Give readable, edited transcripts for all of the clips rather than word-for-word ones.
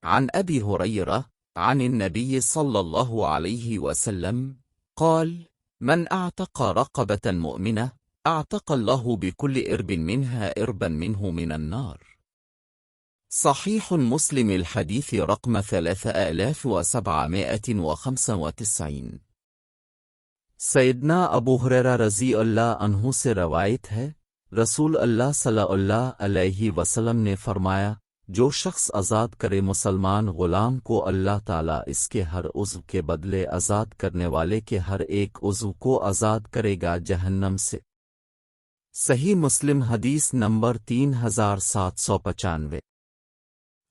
عن أبي هريرة عن النبي صلى الله عليه وسلم قال: من أعتق رقبة مؤمنة أعتق الله بكل إرب منها إربا منه من النار. صحيح مسلم الحديث رقم 3795। सैयदना अबू हुरैरा रज़ी अल्लाह अन्हु से रवायत है, रसूल अल्लाह सल्लल्लाहु अलैहि वसल्लम ने फरमाया, जो शख्स आज़ाद करे मुसलमान ग़ुलाम को, अल्लाह ताला इसके हर उज़्व के बदले आज़ाद करने वाले के हर एक उज़्व को आज़ाद करेगा जहन्नम से। सही मुस्लिम हदीस number 3795।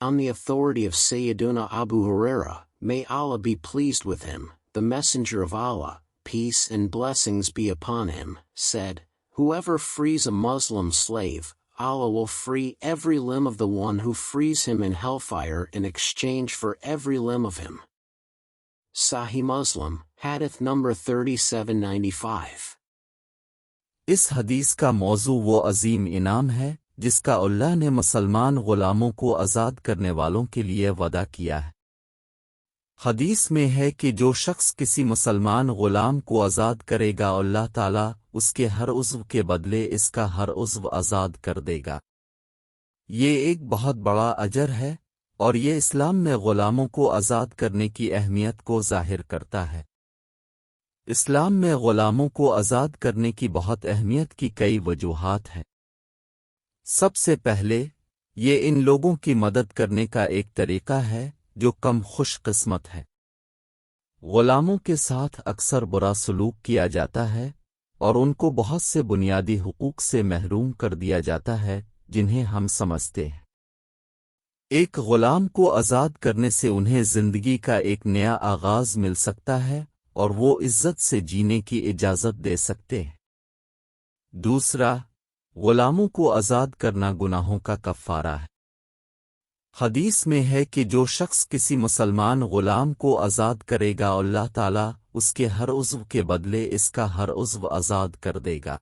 On the authority of Sayyiduna Abu Huraira, may Allah be pleased with him, the Messenger of Allah, peace and blessings be upon him, said, whoever frees a Muslim slave, Allah will free every limb of the one who frees him in hellfire in exchange for every limb of him. Sahih Muslim, Hadith number 3795। इस हदीस का मौजू वो अजीम इनाम है जिसका अल्लाह ने मुसलमान ग़ुलामों को आज़ाद करने वालों के लिए वादा किया है। हदीस में है कि जो शख्स किसी मुसलमान ग़ुलाम को आज़ाद करेगा, अल्लाह ताला उसके हर उज़्व के बदले इसका हर उज़्व आज़ाद कर देगा। ये एक बहुत बड़ा अजर है और ये इस्लाम में ग़ुलामों को आज़ाद करने की अहमियत को ज़ाहिर करता है। इस्लाम में ग़ुलामों को आज़ाद करने की बहुत अहमियत की कई वजूहात हैं। सबसे पहले, ये इन लोगों की मदद करने का एक तरीक़ा है जो कम खुशकिस्मत है। ग़ुलामों के साथ अक्सर बुरा सलूक किया जाता है और उनको बहुत से बुनियादी हुकूक से महरूम कर दिया जाता है जिन्हें हम समझते हैं। एक ग़ुलाम को आज़ाद करने से उन्हें ज़िंदगी का एक नया आगाज़ मिल सकता है और वो इज़्ज़त से जीने की इजाज़त दे सकते हैं। दूसरा, ग़ुलामों को आज़ाद करना गुनाहों का कफ़ारा है। हदीस में है कि जो शख्स किसी मुसलमान ग़ुलाम को आज़ाद करेगा, अल्लाह ताला उसके हर उज़्व के बदले इसका हर उज़्व आज़ाद कर देगा।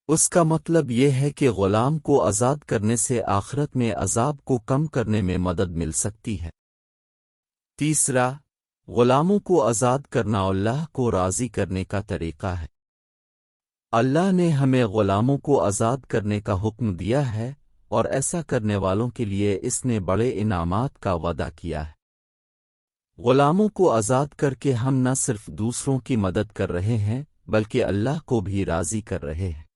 उसका मतलब यह है कि ग़ुलाम को आज़ाद करने से आखिरत में अज़ाब को कम करने में मदद मिल सकती है। तीसरा, ग़ुलामों को आज़ाद करना अल्लाह को राज़ी करने का तरीक़ा है। अल्लाह ने हमें ग़ुलामों को आज़ाद करने का हुक्म दिया है और ऐसा करने वालों के लिए इसने बड़े इनामात का वादा किया है। ग़ुलामों को आज़ाद करके हम न सिर्फ दूसरों की मदद कर रहे हैं बल्कि अल्लाह को भी राज़ी कर रहे हैं।